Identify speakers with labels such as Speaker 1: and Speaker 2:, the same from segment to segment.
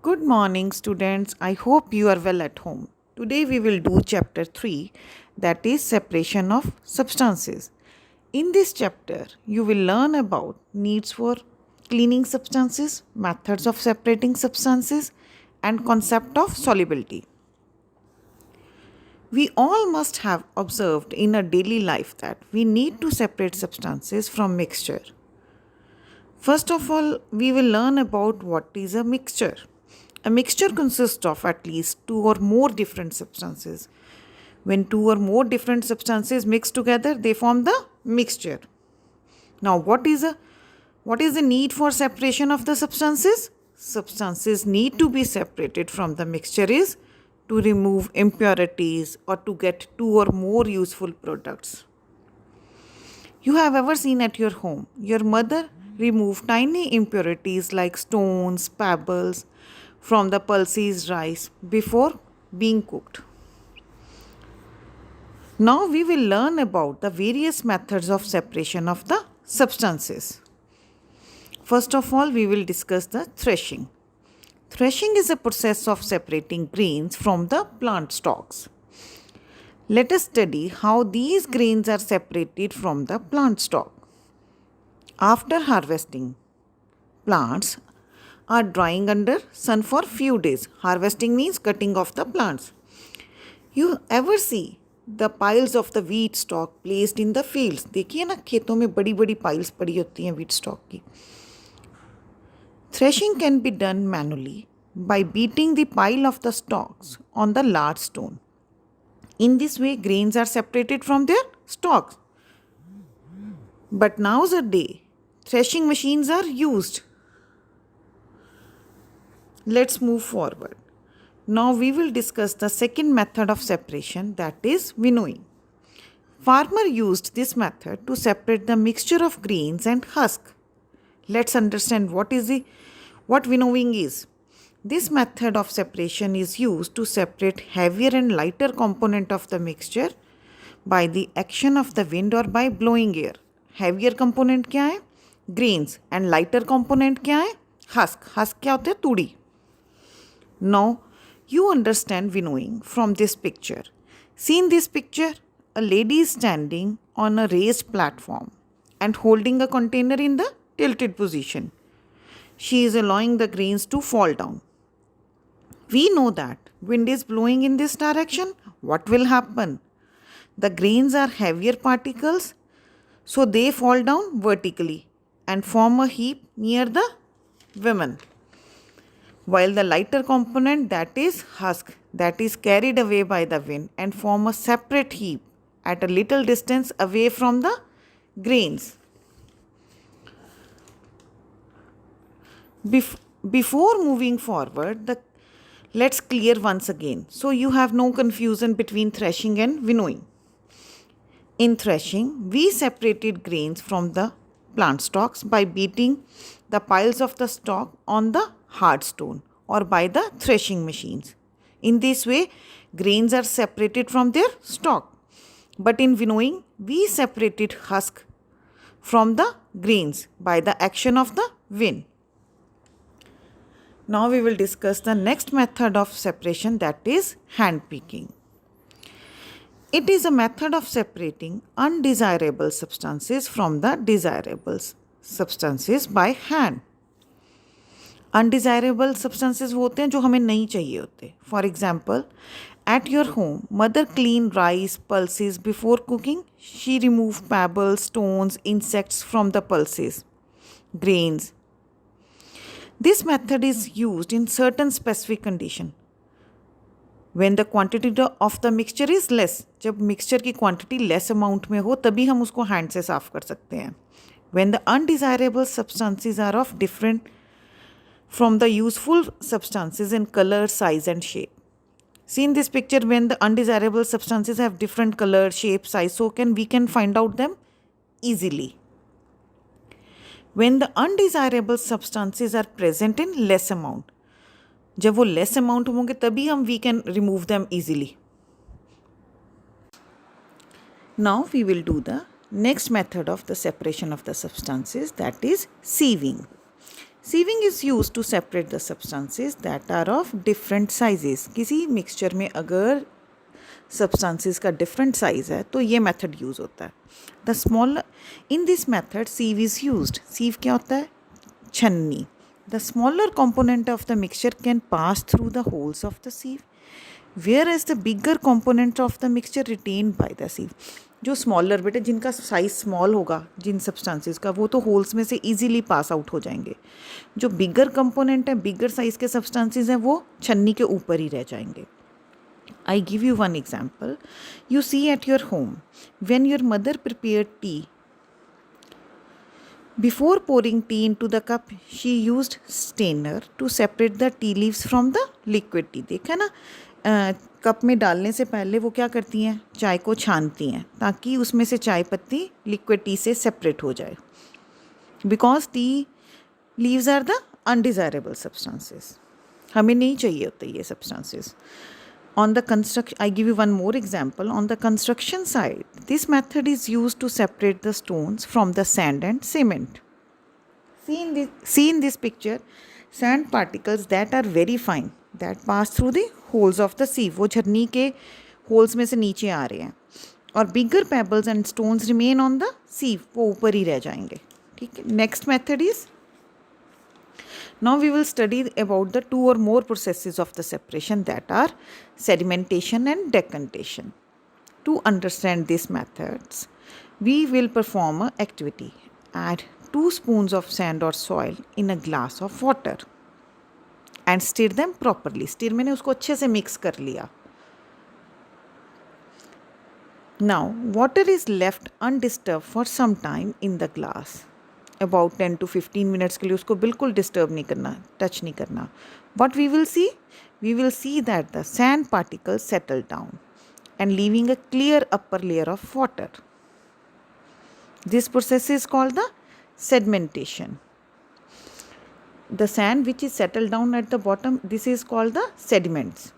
Speaker 1: Good morning, students. I hope you are well at home. Today we will do chapter 3, that is separation of substances. In this chapter, you will learn about needs for cleaning substances, methods of separating substances, and concept of solubility. We all must have observed in our daily life that we need to separate substances from mixture. First of all, we will learn about what is a mixture. A mixture consists of at least two or more different substances. When two or more different substances mix together, they form the mixture. Now, what is the need for separation of the substances? Substances need to be separated from the mixture is to remove impurities or to get two or more useful products. You have ever seen at your home your mother remove tiny impurities like stones, pebbles from the pulses rice before being cooked. Now we will learn about the various methods of separation of the substances. First of all, we will discuss the threshing. Threshing is a process of separating grains from the plant stalks. Let us study how these grains are separated from the plant stalk. After harvesting, plants are drying under sun for few days. Harvesting means cutting off the plants. You ever see the piles of the wheat stalk placed in the fields? देखिए ना खेतों में बड़ी बड़ी piles पड़ी होती हैं wheat stalk की. Threshing can be done manually by beating the pile of the stalks on the large stone. In this way, grains are separated from their stalks. But nowadays, threshing machines are used. Let's move forward. Now we will discuss the second method of separation, that is winnowing. Farmer used this method to separate the mixture of grains and husk. Let's understand what winnowing is. This method of separation is used to separate heavier and lighter component of the mixture by the action of the wind or by blowing air. Heavier component क्या है? Grains. And lighter component क्या है? Husk. Husk क्या होता है? तूड़ी. Now, you understand winnowing from this picture. See in this picture, a lady is standing on a raised platform and holding a container in the tilted position. She is allowing the grains to fall down. We know that wind is blowing in this direction. What will happen? The grains are heavier particles, so they fall down vertically and form a heap near the women. While the lighter component, that is husk, that is carried away by the wind and form a separate heap at a little distance away from the grains. Before moving forward, let's clear once again, so you have no confusion between threshing and winnowing. In threshing, we separated grains from the plant stalks by beating the piles of the stalk on the hard stone or by the threshing machines. In this way, grains are separated from their stalk. But in winnowing, we separated husk from the grains by the action of the wind. Now we will discuss the next method of separation, that is hand picking. It is a method of separating undesirable substances from the desirable substances by hand. Undesirable substances वो होते हैं जो हमें नहीं चाहिए होते. For example, at your home, mother cleaned rice pulses before cooking. She removed pebbles, stones, insects from the pulses, grains. This method is used in certain specific condition. When the quantity of the mixture is less, जब mixture की quantity less amount में हो तभी हम उसको hand से साफ कर सकते हैं. When the undesirable substances are of different from the useful substances in color, size and shape. See in this picture, when the undesirable substances have different color, shape, size, so we can find out them easily. When the undesirable substances are present in less amount, जब वो less amount होंगे तभी हम we can remove them easily. Now we will do the next method of the separation of the substances, that is sieving. Sieving is used to separate the substances that are of different sizes. किसी mixture में अगर substances का different size है तो ये method use होता है. The smaller in this method sieve is used. Sieve क्या होता है? छन्नी. The smaller component of the mixture can pass through the holes of the sieve, whereas the bigger component of the mixture retained by the sieve. जो smaller बेटे जिनका size small होगा जिन substances का वो तो होल्स में से इजीली पास आउट हो जाएंगे. जो बिगर कंपोनेंट है बिगर साइज के सब्सटेंसेस हैं वो छन्नी के ऊपर ही रह जाएंगे. I give you one example. You see at your home when your mother prepared tea. Before pouring tea into the cup, she used strainer to separate the tea leaves from the liquid tea. देखा ना cup में डालने से पहले वो क्या करती हैं चाय को छानती हैं ताकि उसमें से चाय पत्ती लिक्विड टी से सेपरेट हो जाए. Because tea leaves are the undesirable substances. हमें नहीं चाहिए होते ये substances. On the construction, I give you one more example. On the construction side, this method is used to separate the stones from the sand and cement. See in this picture, sand particles that are very fine that pass through the holes of the sieve. वो झरनी के holes में से नीचे आ रहे हैं और bigger pebbles and stones remain on the sieve. वो ऊपर ही रह जाएंगे. ठीक है. Next method is. Now we will study about the two or more processes of the separation that are sedimentation and decantation. To understand these methods, we will perform an activity. Add 2 spoons of sand or soil in a glass of water and stir them properly. Stir मैंने उसको अच्छे से mix कर लिया. Now water is left undisturbed for some time in the glass. About 10 to 15 minutes के लिए उसको बिल्कुल डिस्टर्ब नहीं करना टच नहीं करना. What we will see that the sand particles settle down and leaving a clear upper layer of water. This process is called the sedimentation. The sand which is settled down at the bottom, this is called the sediments.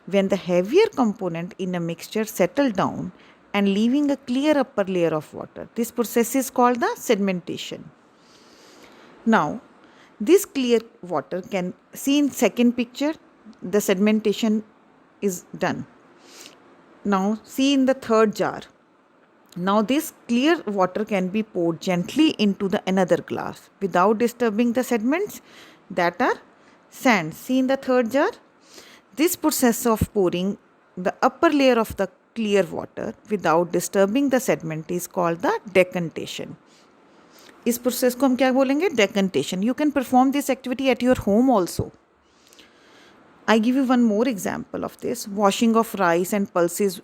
Speaker 1: When the heavier component in a mixture settle down and leaving a clear upper layer of water, this process is called the sedimentation. Now, this clear water can see in second picture, the sedimentation is done. Now, see in the third jar. Now, this clear water can be poured gently into the another glass without disturbing the sediments that are sand. See in the third jar. This process of pouring the upper layer of the clear water without disturbing the sediment is called the decantation. इस process को हम क्या बोलेंगे decantation. You can perform this activity at your home also. I give you one more example of this. Washing of rice and pulses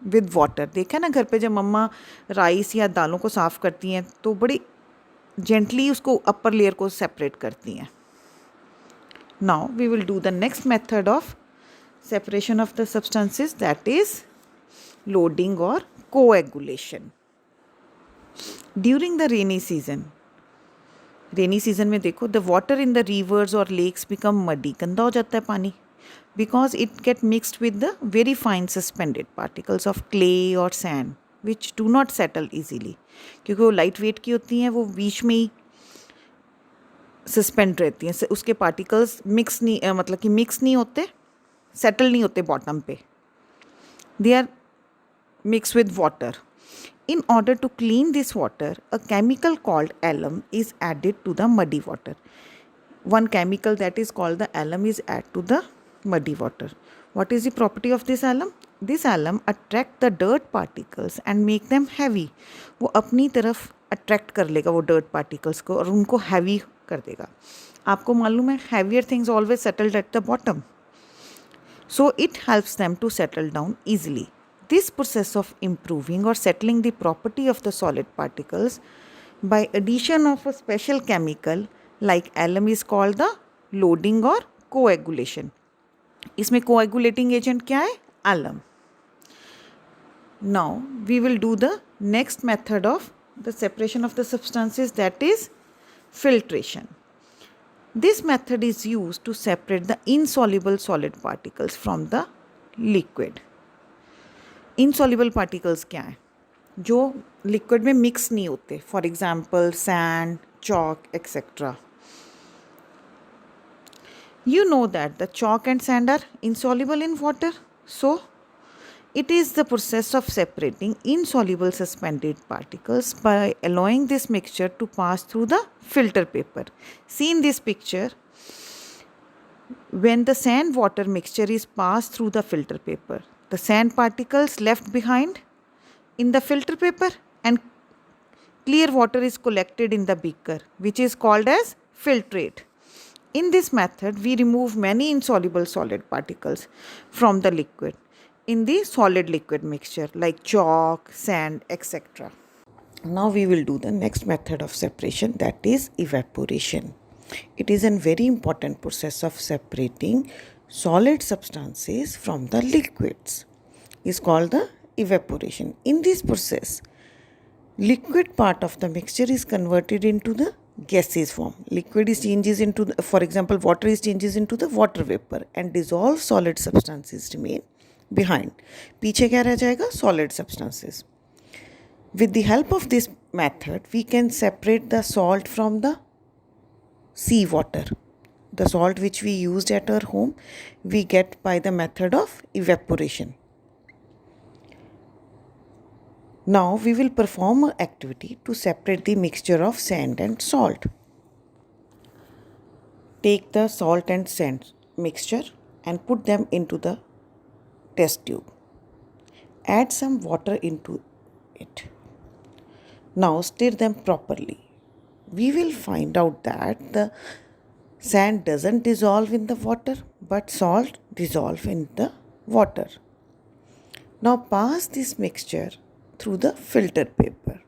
Speaker 1: with water. देखा ना घर पे जब मम्मा राइस या दालों को साफ़ करती हैं तो बड़ी जेंटली उसको अपर लेयर को सेपरेट करती हैं. Now we will do the next method of separation of the substances that is loading और coagulation. During the rainy season में देखो the water in the rivers और लेक्स बिकम मडी. गंदा हो जाता है पानी because it get mixed with the very fine suspended particles of clay और sand which do not settle easily. क्योंकि वो लाइट वेट की होती हैं वो बीच में ही सस्पेंड रहती हैं. उसके पार्टिकल्स मिक्स नहीं होते सेटल नहीं होते बॉटम पे. They are mix with water. In order to clean this water, a chemical called alum is added to the muddy water. One chemical that is called the alum is added to the muddy water. What is the property of this alum? This alum attract the dirt particles and make them heavy. वो अपनी तरफ attract कर लेगा वो dirt particles को और उनको heavy कर देगा. आपको मालूम है heavier things always settled at the bottom. So it helps them to settle down easily. This process of improving or settling the property of the solid particles by addition of a special chemical like alum is called the loading or coagulation. इसमें coagulating agent क्या है? Alum. Now we will do the next method of the separation of the substances, that is filtration. This method is used to separate the insoluble solid particles from the liquid. Insoluble particles क्या हैं? जो liquid में mix नहीं होते. For example sand, chalk etcetera. You know that the chalk and sand are insoluble in water. So, it is the process of separating insoluble suspended particles by allowing this mixture to pass through the filter paper. See in this picture, when the sand water mixture is passed through the filter paper, the sand particles left behind in the filter paper and clear water is collected in the beaker, which is called as filtrate. In this method, we remove many insoluble solid particles from the liquid in the solid liquid mixture like chalk, sand, etc. Now we will do the next method of separation, that is evaporation. It is a very important process of separating solid substances from the liquids. It is called the evaporation. In this process, liquid part of the mixture is converted into the gaseous form. Liquid is changes into the, for example, water is changes into the water vapor and dissolved solid substances remain behind. पीछे क्या रह जाएगा? Solid substances. With the help of this method, we can separate the salt from the sea water. The salt which we used at our home, we get by the method of evaporation. Now we will perform an activity to separate the mixture of sand and salt. Take the salt and sand mixture and put them into the test tube. Add some water into it. Now stir them properly. We will find out that the sand doesn't dissolve in the water, but salt dissolve in the water. Now pass this mixture through the filter paper.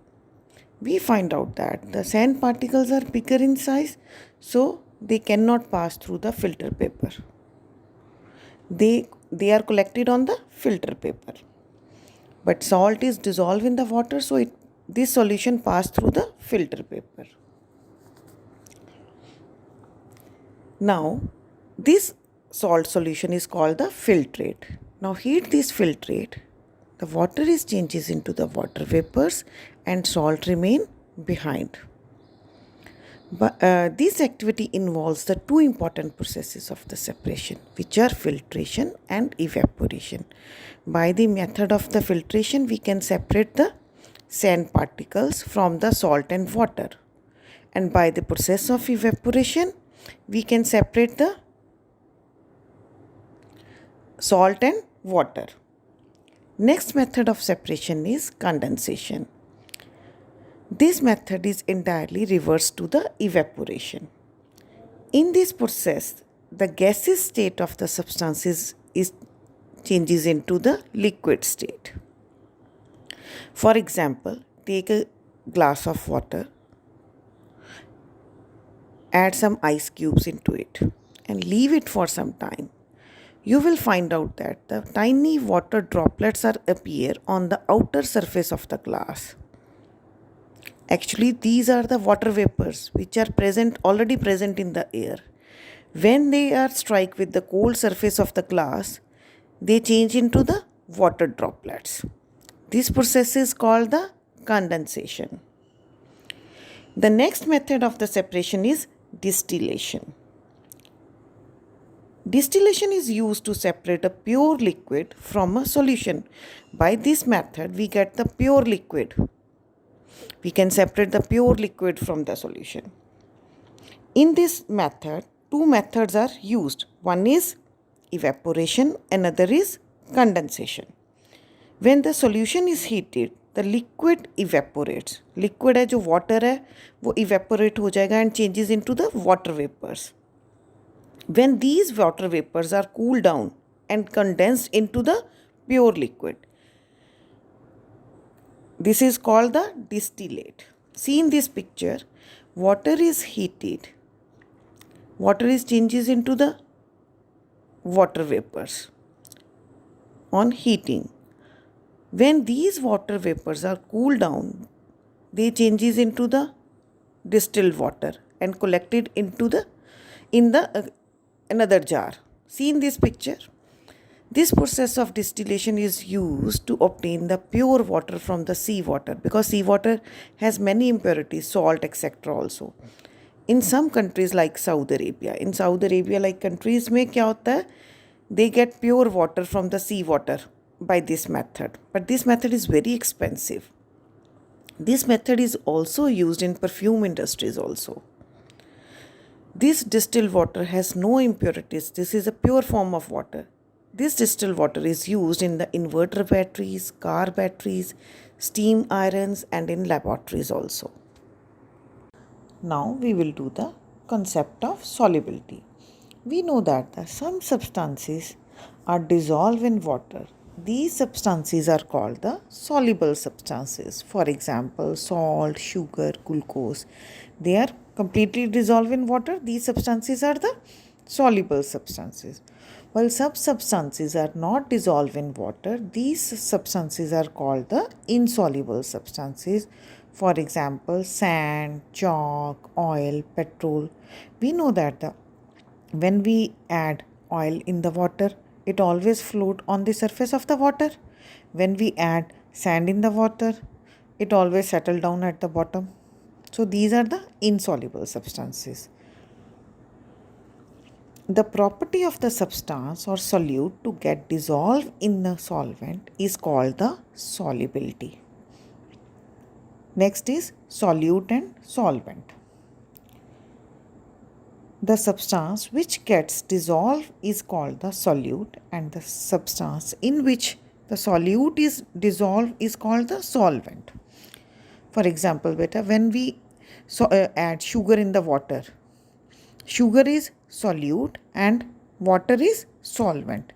Speaker 1: We find out that the sand particles are bigger in size, so they cannot pass through the filter paper. They are collected on the filter paper. But salt is dissolved in the water, so this solution passed through the filter paper. Now, this salt solution is called the filtrate. Now heat this filtrate. The water is changes into the water vapors and salt remain behind. But this activity involves the two important processes of the separation, which are filtration and evaporation. By the method of the filtration, we can separate the sand particles from the salt and water. And by the process of evaporation, we can separate the salt and water. Next method of separation is condensation. This method is entirely reverse to the evaporation. In this process, the gaseous state of the substances changes into the liquid state. For example, take a glass of water, add some ice cubes into it and leave it for some time. You will find out that the tiny water droplets appear on the outer surface of the glass. Actually, these are the water vapors which are already present in the air. When they are strike with the cold surface of the glass, they change into the water droplets. This process is called the condensation. The next method of the separation is distillation. Distillation is used to separate a pure liquid from a solution. By this method, we get the pure liquid. We can separate the pure liquid from the solution. In this method, two methods are used. One is evaporation, another is condensation. When the solution is heated, the liquid evaporates. Liquid है जो water है वो evaporate हो जाएगा and changes into the water vapors. When these water vapors are cooled down and condensed into the pure liquid, this is called the distillate. See in this picture, water is heated. Water is changes into the water vapors on heating. When these water vapors are cooled down, they changes into the distilled water and collected into another jar. See in this picture. This process of distillation is used to obtain the pure water from the sea water, because sea water has many impurities, salt, etc. also. in some countries like Saudi Arabia, in Saudi Arabia like countries में क्या होता है, they get pure water from the sea water by this method, but this method is very expensive. This method is also used in perfume industries also. This distilled water has no impurities. This is a pure form of water. This distilled water is used in the inverter batteries, car batteries, steam irons, and in laboratories also. Now we will do the concept of solubility. We know that some substances are dissolved in water. These substances are called the soluble substances. For example, salt, sugar, glucose. They are completely dissolved in water. These substances are the soluble substances. While some substances are not dissolved in water, these substances are called the insoluble substances. For example, sand, chalk, oil, petrol. We know that when we add oil in the water, it always float on the surface of the water. When we add sand in the water, it always settle down at the bottom. So these are the insoluble substances. The property of the substance or solute to get dissolved in the solvent is called the solubility. Next is solute and solvent. The substance which gets dissolved is called the solute, and the substance in which the solute is dissolved is called the solvent. For example, beta, when we add sugar in the water, sugar is solute and water is solvent.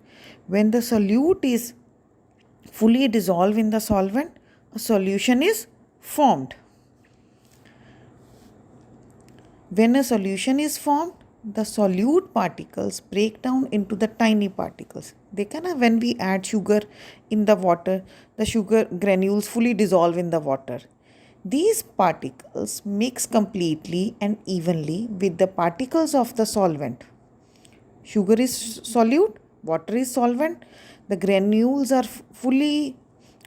Speaker 1: When the solute is fully dissolved in the solvent, a solution is formed. When a solution is formed, the solute particles break down into the tiny particles. When we add sugar in the water, the sugar granules fully dissolve in the water. These particles mix completely and evenly with the particles of the solvent. Sugar is solute, water is solvent. The granules are fully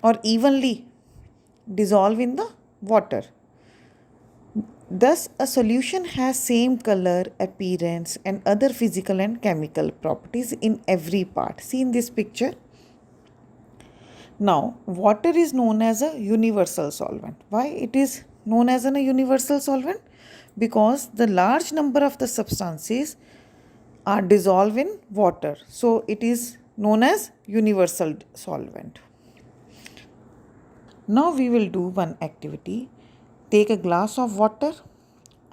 Speaker 1: or evenly dissolved in the water. Thus, a solution has same color, appearance, and other physical and chemical properties in every part. See in this picture. Now, water is known as a universal solvent. Why it is known as a universal solvent? Because the large number of the substances are dissolved in water. So, it is known as universal solvent. Now, we will do one activity. Take a glass of water,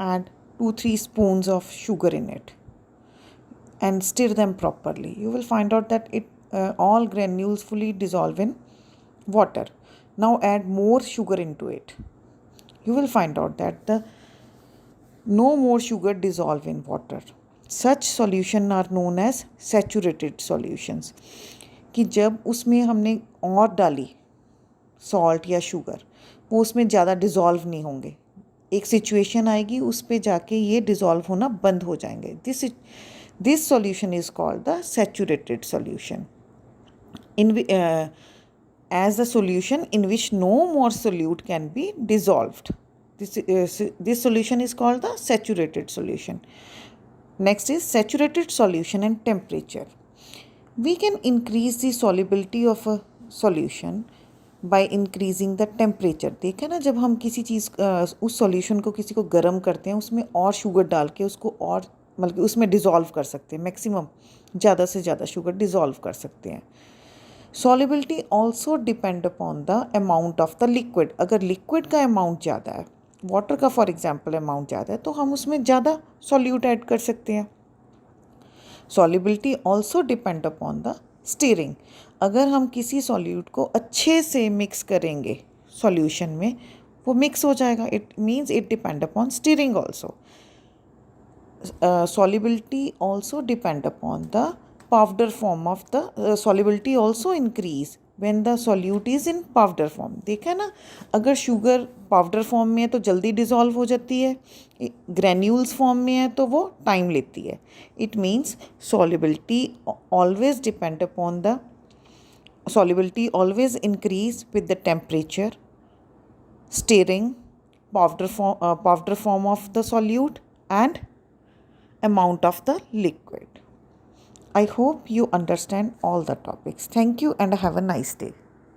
Speaker 1: add 2-3 spoons of sugar in it and stir them properly. You will find out that all granules fully dissolve in water. Now add more sugar into it. You will find out that no more sugar dissolve in water. Such solution are known as saturated solutions. कि जब उसमें हमने और डाली salt या sugar, वो उसमें ज़्यादा डिज़ोल्व नहीं होंगे. एक सिचुएशन आएगी उस पे जाके ये डिज़ोल्व होना बंद हो जाएंगे. This solution is called the saturated solution as the solution in which no more solute can be dissolved. This solution is called the saturated solution. Next is saturated solution and temperature. We can increase the solubility of a solution by increasing the temperature. देखा ना, जब हम किसी चीज़ उस solution को किसी को गर्म करते हैं, उसमें और शुगर डाल के उसको और मतलब उसमें डिज़ोल्व कर सकते हैं. मैक्सिमम ज़्यादा से ज़्यादा शुगर डिज़ोल्व कर सकते हैं. Solubility also depend upon the amount of the liquid. अगर liquid का amount ज़्यादा है, water का for example amount ज़्यादा है, तो हम उसमें ज़्यादा solute add कर सकते हैं. Solubility also depend upon the stirring. अगर हम किसी solute को अच्छे से mix करेंगे solution में, वो mix हो जाएगा. It means it depend upon stirring also. Solubility also depend upon the powder form of the solubility also increase when the solute is in powder form. देखा ना, अगर शुगर पाउडर फॉर्म में है तो जल्दी डिज़ोल्व हो जाती है, ग्रैन्यूल्स फॉर्म में है तो वो टाइम लेती है. It means solubility always depend upon the solubility always increase with the temperature, stirring, powder form of the solute and amount of the liquid. I hope you understand all the topics. Thank you and have a nice day.